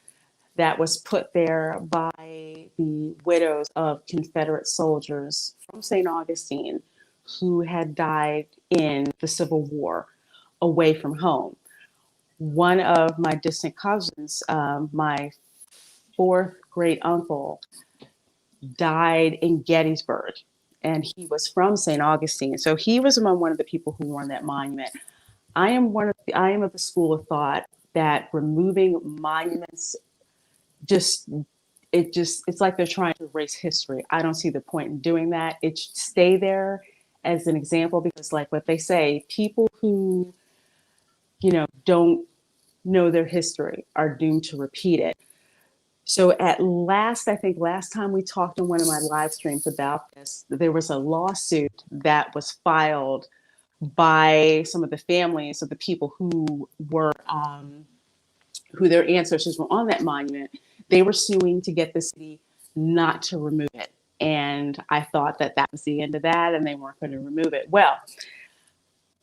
that was put there by the widows of Confederate soldiers from St. Augustine who had died in the Civil War away from home. One of my distant cousins, my fourth great uncle, died in Gettysburg, and he was from St. Augustine. So he was among one of the people who won that monument. I am of the school of thought that removing monuments it's like they're trying to erase history. I don't see the point in doing that. It should stay there as an example because, like what they say, people who don't know their history are doomed to repeat it. So at last, I think last time we talked on one of my live streams about this, there was a lawsuit that was filed by some of the families of the people who were who their ancestors were on that monument. They were suing to get the city not to remove it. And I thought that that was the end of that and they weren't going to remove it. Well,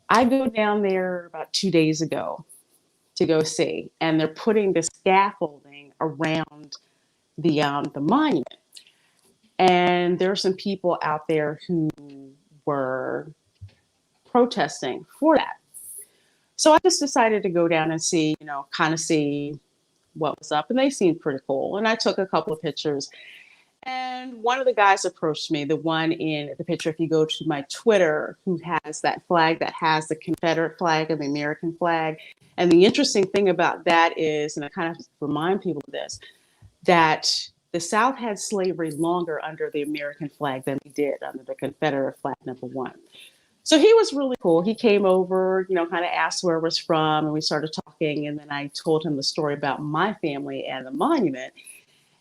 I go down there about 2 days ago to go see, and they're putting the scaffolding around the monument. And there are some people out there who were protesting for that. So I just decided to go down and see, kind of see what was up. And they seemed pretty cool. And I took a couple of pictures. And one of the guys approached me, the one in the picture, if you go to my Twitter, who has that flag that has the Confederate flag and the American flag. And the interesting thing about that is, and I kind of remind people of this, that the South had slavery longer under the American flag than we did under the Confederate flag, number one. So he was really cool. He came over, kind of asked where I was from, and we started talking. And then I told him the story about my family and the monument.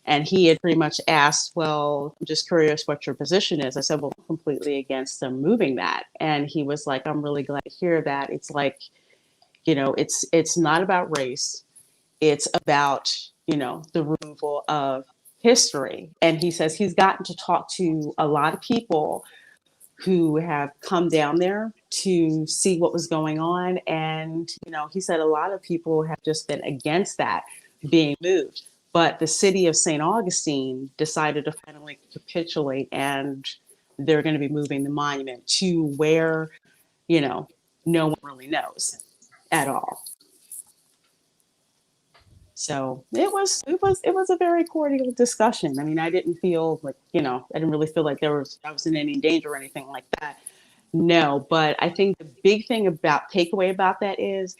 And he had pretty much asked, well, I'm just curious what your position is. I said, well, I'm completely against them moving that. And he was like, I'm really glad to hear that. It's like, it's not about race. It's about, the removal of history. And he says he's gotten to talk to a lot of people who have come down there to see what was going on. And, he said a lot of people have just been against that being moved. But the city of St. Augustine decided to finally capitulate, and they're going to be moving the monument to where, no one really knows at all. So it was a very cordial discussion. I mean, I didn't feel like, I didn't really feel like I was in any danger or anything like that. No, but I think the big thing takeaway about that is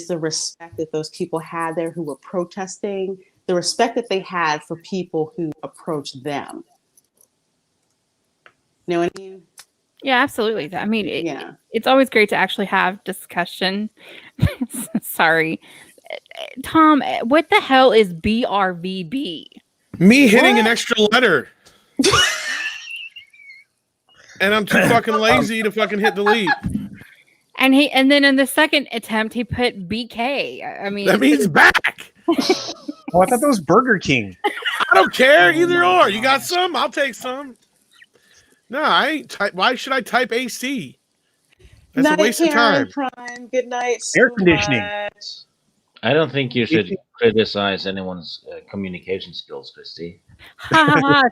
the respect that those people had there who were protesting, the respect that they had for people who approached them. You know what I mean? Yeah, absolutely. I mean, it's always great to actually have discussion. Sorry. Tom, what the hell is BRVB? Me hitting an extra letter. And I'm too fucking lazy to fucking hit delete. And then in the second attempt, he put BK. I mean, that means back. Oh, I thought that was Burger King. I don't care. Either or. You got some? I'll take some. No, I ain't type. Why should I type AC? That's a waste of time. Prime. Good night. Air conditioning. Much. I don't think you should criticize anyone's communication skills, Christy.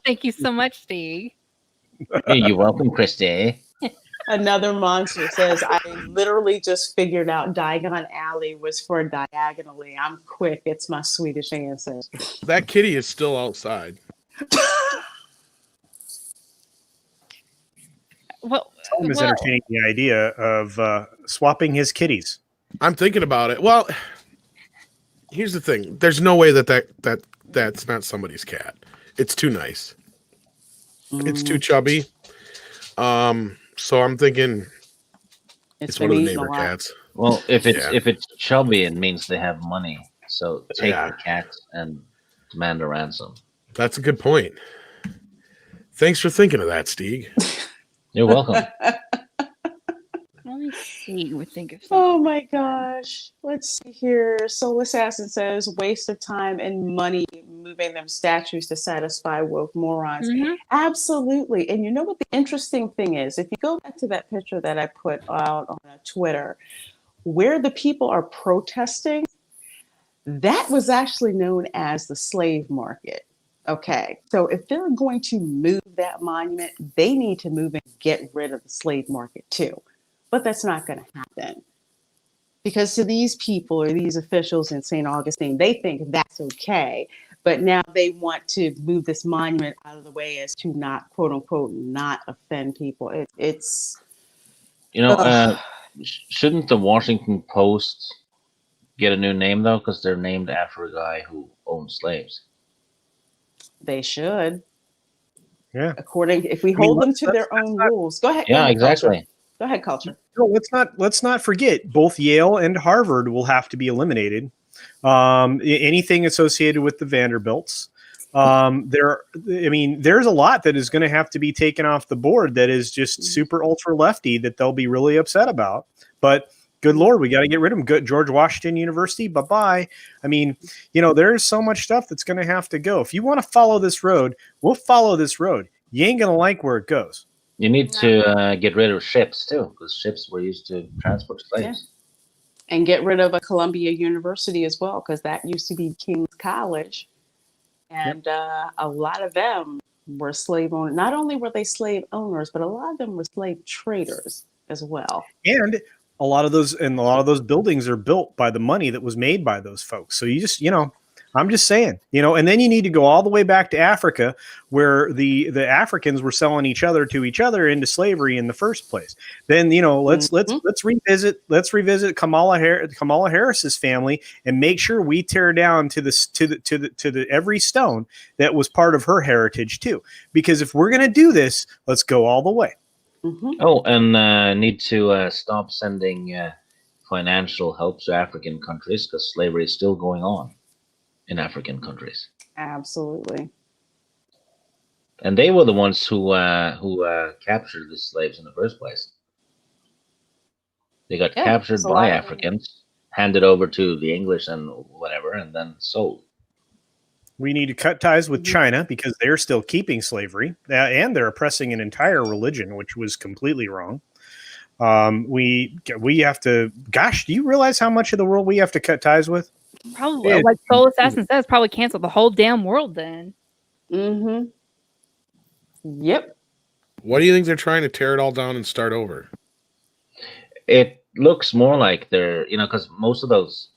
Thank you so much, Steve. Hey, you're welcome, Christy. Another monster says, I literally just figured out Diagon Alley was for diagonally. I'm quick. It's my Swedish ancestor. That kitty is still outside. Tom is entertaining the idea of swapping his kitties. I'm thinking about it. Well, here's the thing. There's no way that's not somebody's cat. It's too nice. It's too chubby. So I'm thinking it's one of the neighbor cats. Well, if it's chubby, it means they have money. So take the cat and demand a ransom. That's a good point. Thanks for thinking of that, Stieg. You're welcome. Let me see. We think of something. Oh my gosh. Let's see here. Soul Assassin says, waste of time and money moving them statues to satisfy woke morons. Mm-hmm. Absolutely. And you know what the interesting thing is? If you go back to that picture that I put out on Twitter, where the people are protesting, that was actually known as the slave market. Okay, so if they're going to move that monument, they need to move and get rid of the slave market too. But that's not going to happen. Because to these people or these officials in St. Augustine, they think that's okay. But now they want to move this monument out of the way as to not, quote unquote, not offend people. It's... Shouldn't the Washington Post get a new name, though? Because they're named after a guy who owned slaves. They should. Yeah. If we hold them to their own rules. Go ahead. Yeah, exactly. Culture. Go ahead, Culture. No, let's not forget both Yale and Harvard will have to be eliminated. Anything associated with the Vanderbilts. There's a lot that is going to have to be taken off the board that is just super ultra lefty that they'll be really upset about. But good Lord, we got to get rid of them. Good George Washington University, bye-bye. I mean, there's so much stuff that's going to have to go. If you want to follow this road, we'll follow this road. You ain't going to like where it goes. You need to get rid of ships too, because ships were used to transport slaves. Yeah. And get rid of a Columbia University as well, because that used to be King's College. And a lot of them were slave owners. Not only were they slave owners, but a lot of them were slave traders as well. And a lot of those buildings are built by the money that was made by those folks. So you just, I'm just saying, and then you need to go all the way back to Africa, where the Africans were selling each other into slavery in the first place. Then, let's revisit Kamala Harris's family and make sure we tear down to the every stone that was part of her heritage too. Because if we're going to do this, let's go all the way. Mm-hmm. Oh, and need to stop sending financial help to African countries, because slavery is still going on in African countries. Absolutely. And they were the ones who captured the slaves in the first place. They got captured by Africans, handed over to the English and whatever, and then sold. We need to cut ties with China because they're still keeping slavery, and they're oppressing an entire religion, which was completely wrong. We have to. Gosh, do you realize how much of the world we have to cut ties with? Probably, like Soul Assassin says, probably cancel the whole damn world then. Mm-hmm. Yep. What do you think they're trying to tear it all down and start over? It looks more like they're, because most of those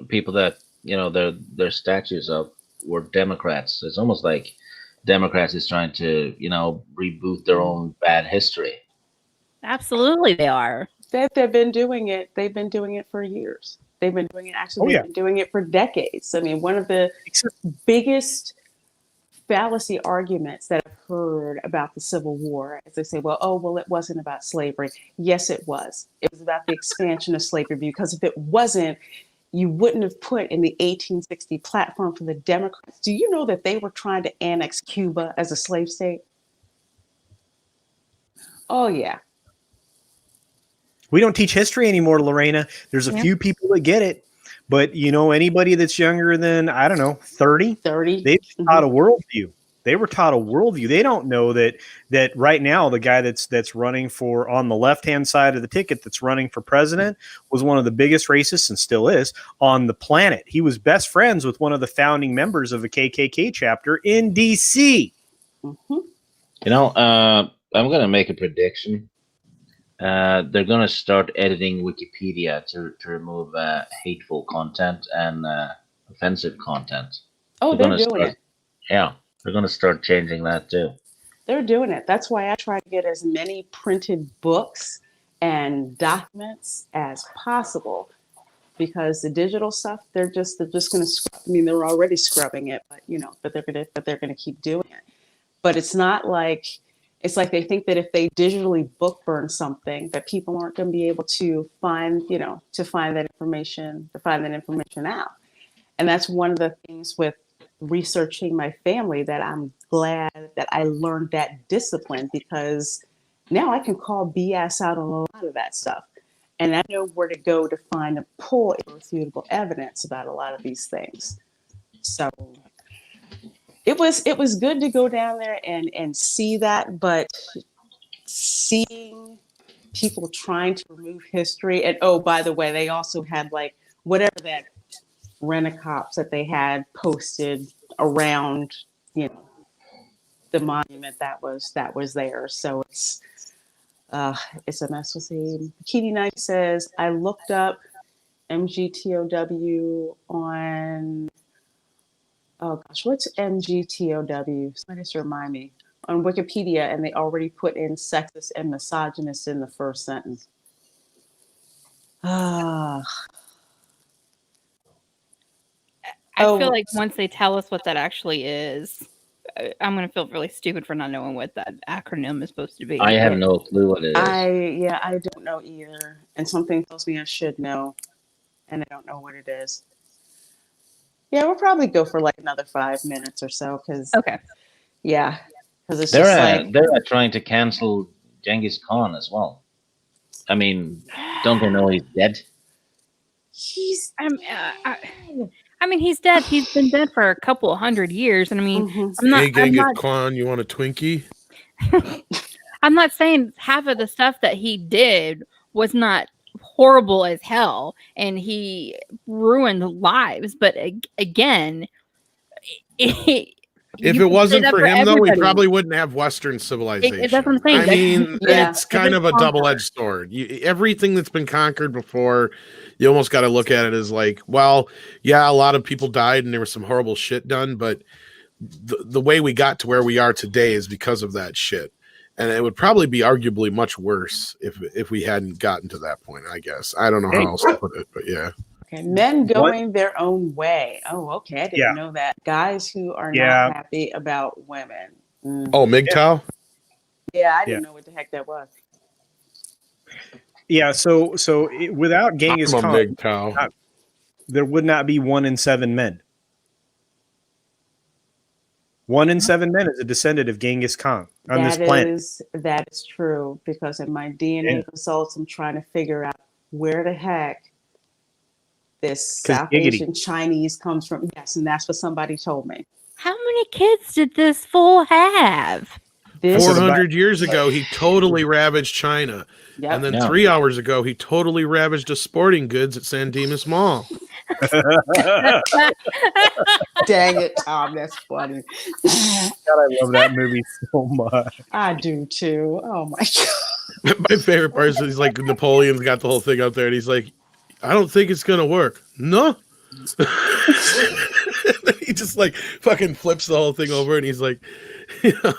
people that, their statues of were Democrats. It's almost like Democrats is trying to, reboot their own bad history. Absolutely, they are. They've been doing it. They've been doing it for years. They've been doing it. Actually, they've been doing it for decades. I mean, one of the biggest fallacy arguments that I've heard about the Civil War is they say, well, it wasn't about slavery. Yes, it was. It was about the expansion of slavery, because if it wasn't, you wouldn't have put in the 1860 platform for the Democrats. Do you know that they were trying to annex Cuba as a slave state? Oh, yeah. We don't teach history anymore, Lorena. There's a few people that get it, but anybody that's younger than, 30, they've taught a worldview. They were taught a worldview. They don't know that right now the guy that's running for, on the left-hand side of the ticket, that's running for president, was one of the biggest racists, and still is, on the planet. He was best friends with one of the founding members of a KKK chapter in DC. Mm-hmm. I'm going to make a prediction. They're going to start editing Wikipedia to remove hateful content and offensive content. Oh, they're doing it. Yeah, they're going to start changing that too. They're doing it. That's why I try to get as many printed books and documents as possible, because the digital stuff, they're just going to scrub. I mean, they're already scrubbing it, but they're going to keep doing it. But it's not like. It's like they think that if they digitally book burn something, that people aren't going to be able to find that information out. And that's one of the things with researching my family, that I'm glad that I learned that discipline, because now I can call BS out on a lot of that stuff. And I know where to go to find and pull irrefutable evidence about a lot of these things. So it was good to go down there and see that, but seeing people trying to remove history, and oh, by the way, they also had like whatever that rent-a-cops that they had posted around, the monument that was there. So it's a mess. We'll see. Kitty Knight says, I looked up MGTOW on. Oh gosh, what's MGTOW? Somebody just remind me. On Wikipedia, and they already put in sexist and misogynist in the first sentence. I feel like once they tell us what that actually is, I'm going to feel really stupid for not knowing what that acronym is supposed to be. I have no clue what it is. I don't know either. And something tells me I should know, and I don't know what it is. Yeah, we'll probably go for like another 5 minutes or so because, Okay. yeah, because it's They're just like, they're trying to cancel Genghis Khan as well. I mean, don't they know he's dead? he's I mean, he's dead. He's been dead for a couple of 100 years, and I mean, Mhm. Hey, I'm Genghis not, Khan, you want a Twinkie? I'm not saying half of the stuff that he did was not horrible as hell, and he ruined lives. But again, If you it can say wasn't that for for him, though, we everybody. probably wouldn't have Western That's civilization. what I'm saying. I mean, Yeah. it's kind of a double-edged sword. Everything that's been conquered before, you almost got to look at it as like, well, yeah, a lot of people died and there was some horrible shit done, but the way we got to where we are today is because of that shit. And it would probably be arguably much worse if we hadn't gotten to that point, I guess. I don't know how else to put it, but yeah. okay, men What? going their own way. Oh, okay. I didn't Yeah. know that. Guys who are Yeah. not happy about women. Mm. Oh, MGTOW? Yeah, I Yeah. didn't know what the heck that was. Yeah. So without Genghis I'm a Khan, MGTOW. there would not be 1 in 7 men. 1 in 7 men is a descendant of Genghis Khan on this planet. That is true because in my DNA Yeah. results, I'm trying to figure out where the heck this 'Cause South giggity. Asian Chinese comes from. Yes, and that's what somebody told me. How many kids did this fool have? This, 400 years ago, he totally ravaged China. yep. And then Yeah. 3 hours ago, he totally ravaged a sporting goods at San Dimas Mall. Dang it, Tom, that's funny. God, I love that movie so much. I do too. Oh my god. My favorite part is he's like, Napoleon's got the whole thing up there, and he's like, I don't think it's going to work. No. He just like fucking flips the whole thing over, and he's like, yeah.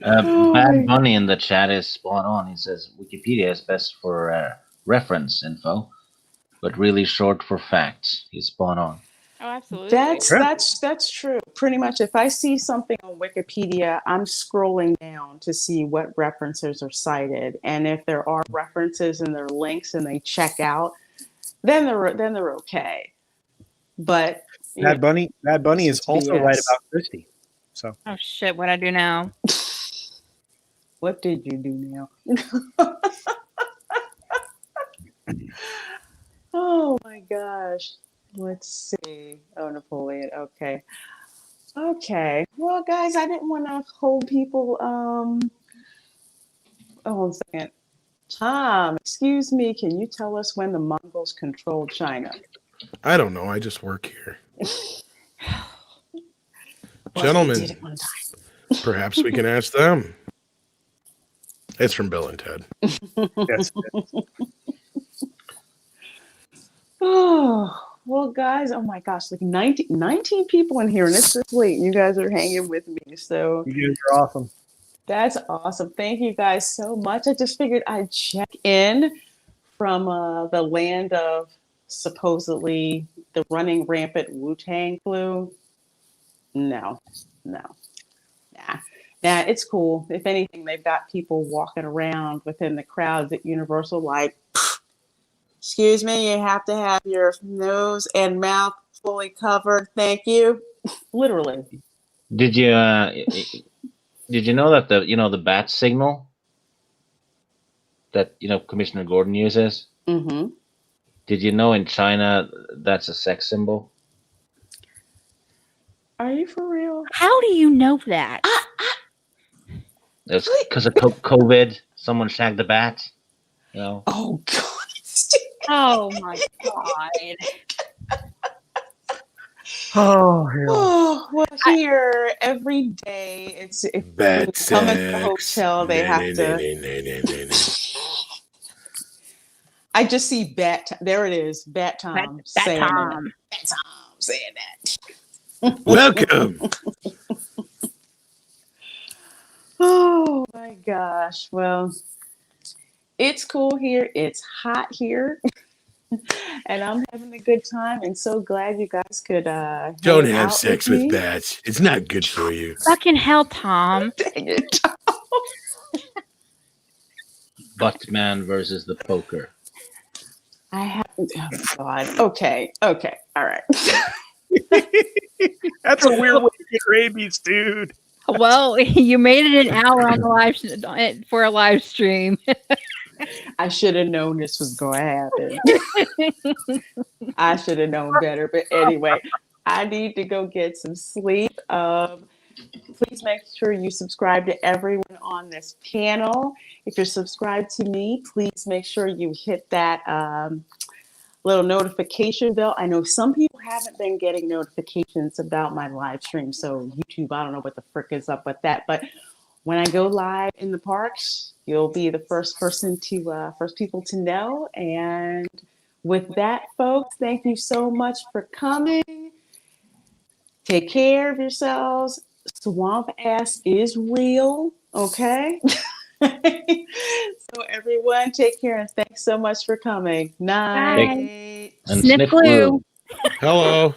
Bad Bunny in the chat is spot on. He says Wikipedia is best for reference info, but really short for facts. He's spot on. Oh, absolutely. That's true. Pretty much, if I see something on Wikipedia, I'm scrolling down to see what references are cited, and if there are references and there are links and they check out, then they're okay. But Bad Bunny is it's also BS. right about Christie. So Oh shit! What I do now? What did you do now? Oh my gosh. Let's see. Oh, Napoleon. Okay. Okay. Well, guys, I didn't want to hold people. Oh, 1 second. Tom, excuse me. Can you tell us when the Mongols controlled China? I don't know. I just work here. Well, Gentlemen, they did it one time. perhaps we can ask them. It's from Bill and Ted. yes. Oh, well, guys, oh my gosh, like 19 people in here, and it's this late. You guys are hanging with me. So You guys are awesome. that's awesome. Thank you guys so much. I just figured I'd check in from the land of supposedly the running rampant Wu-Tang flu. No. Nah. It's cool. If anything, they've got people walking around within the crowds at Universal like, excuse me, you have to have your nose and mouth fully covered. Thank you. Literally. Did you know that the bat signal that Commissioner Gordon uses? Mm-hmm. Did you know in China that's a sex symbol? Are you for real? How do you know that? It's because of COVID. Someone shagged the bat. Oh, God. Oh my god! Oh, hell. Oh, well, here every day it's if Bad you come into the sex. hotel, they have to. I just see there it is, Bat Tom saying Tom. that. Bat Tom saying that. Welcome. Oh my gosh. Well, it's cool here. It's hot here. And I'm having a good time and so glad you guys could Don't hang have out sex with with me. bats. It's not good for you. Fucking hell, Tom. Dang it. Buttman versus the poker. I have Oh, God. Okay. All right. That's a weird way to get rabies, dude. Well, you made it an hour on the for a live stream. I should have known this was going to happen. I should have known better. But anyway, I need to go get some sleep. Please make sure you subscribe to everyone on this panel. If you're subscribed to me, please make sure you hit that little notification bell. I know some people haven't been getting notifications about my live stream. So YouTube, I don't know what the frick is up with that. But when I go live in the parks, you'll be the first people to know. And with that, folks, thank you so much for coming. Take care of yourselves. Swamp ass is real, okay? So everyone, take care and thanks so much for coming. Night. And Sniff sniff glue. glue. Hello.